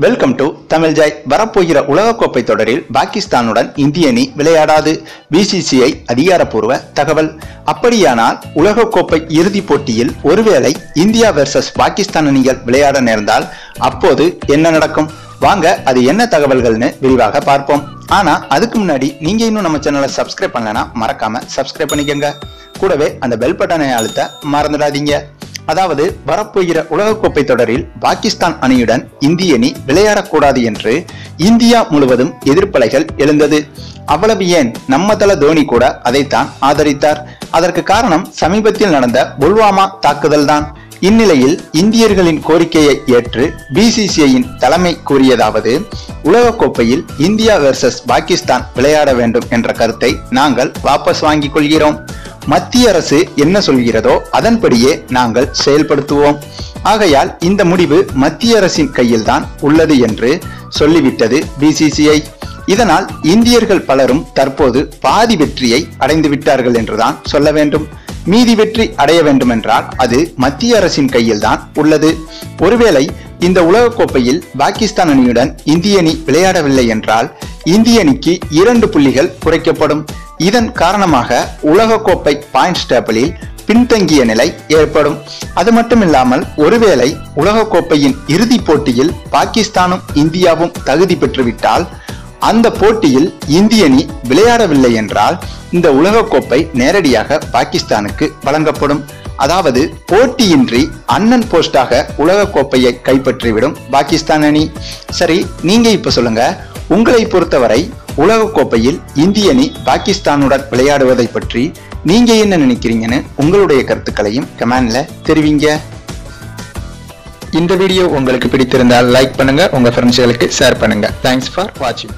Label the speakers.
Speaker 1: Welcome to Tamil Joy. வரப்போகிற உலகக்கோப்பை தொடரில் பாகிஸ்தானுடன் இந்திய அணி விளையாடாது. பிசிசிஐ அதிகாரப்பூர்வ தகவல். அப்படியானால் உலகக்கோப்பை இறுதிப் போட்டியில் ஒருவேளை இந்தியா வெர்சஸ் பாகிஸ்தான் அணிகள் விளையாட நேர்ந்தால் அப்போது என்ன நடக்கும்? வாங்க அது என்ன தகவல்கள்னு விரிவாக பார்ப்போம். ஆனா அதுக்கு முன்னாடி நீங்க இன்னும் நம்ம சேனலை சப்ஸ்கிரைப் பண்ணலனா மறக்காம சப்ஸ்கிரைப் பண்ணிக்கங்க. கூடவே அந்த பெல் பட்டனை அழுத்த மறந்துடாதீங்க. அதாவது வரப்போகிற உலகக்கோப்பை தொடரில் பாகிஸ்தான் அணியுடன் இந்திய அணி விளையாடக்கூடாது என்று இந்தியா முழுவதும் எதிர்ப்பலைகள் எழுந்தது. அவ்வளவு ஏன், நம்ம தல தோனி கூட அதைத்தான் ஆதரித்தார். அதற்கு காரணம் சமீபத்தில் நடந்த புல்வாமா தாக்குதல் தான். இந்நிலையில் இந்தியர்களின் கோரிக்கையை ஏற்று பிசிசிஐயின் தலைமை கூறியதாவது, உலகக்கோப்பையில் இந்தியா வெர்சஸ் பாகிஸ்தான் விளையாட வேண்டும் என்ற கருத்தை நாங்கள் வாபஸ் வாங்கிக் கொள்கிறோம். மத்திய அரசு என்ன சொல்கிறதோ அதன்படியே நாங்கள் செயல்படுத்துவோம். ஆகையால் இந்த முடிவு மத்திய அரசின் கையில் தான் உள்ளது என்று சொல்லிவிட்டது பிசிசிஐ. இதனால் இந்தியர்கள் பலரும் தற்போது பாதி வெற்றியை அடைந்து விட்டார்கள் என்றுதான் சொல்ல வேண்டும். மீதி வெற்றி அடைய வேண்டும் என்றால் அது மத்திய அரசின் கையில் தான் உள்ளது. ஒருவேளை இந்த உலகக்கோப்பையில் பாகிஸ்தான் அணியுடன் இந்திய அணி விளையாடவில்லை என்றால் இந்திய அணிக்கு 2 புள்ளிகள் குறைக்கப்படும். இதன் காரணமாக உலகக்கோப்பை பாயிண்ட்ஸ் டேபிளில் பின்தங்கிய நிலை ஏற்படும். அது மட்டுமில்லாமல் ஒருவேளை உலகக்கோப்பையின் இறுதிப் போட்டியில் பாகிஸ்தானும் இந்தியாவும் தகுதி பெற்றுவிட்டால் அந்த போட்டியில் இந்திய அணி விளையாடவில்லை என்றால் இந்த உலகக்கோப்பை நேரடியாக பாகிஸ்தானுக்கு வழங்கப்படும். அதாவது போட்டியின்றி அண்ணன் போஸ்டாக உலகக்கோப்பையை கைப்பற்றிவிடும் பாகிஸ்தான் அணி. சரி, நீங்க இப்ப சொல்லுங்க, உங்களை பொறுத்தவரை உலகக்கோப்பையில் இந்திய அணி பாகிஸ்தானுடன் விளையாடுவதை பற்றி நீங்க என்ன நினைக்கிறீங்கன்னு உங்களுடைய கருத்துக்களையும் கமெண்ட்ல தெரிவிங்க. இந்த வீடியோ உங்களுக்கு பிடித்திருந்தால் லைக் பண்ணுங்க, உங்க ஃப்ரெண்ட்ஸ்களுக்கு ஷேர் பண்ணுங்க. தேங்க்ஸ் ஃபார் வாட்சிங்.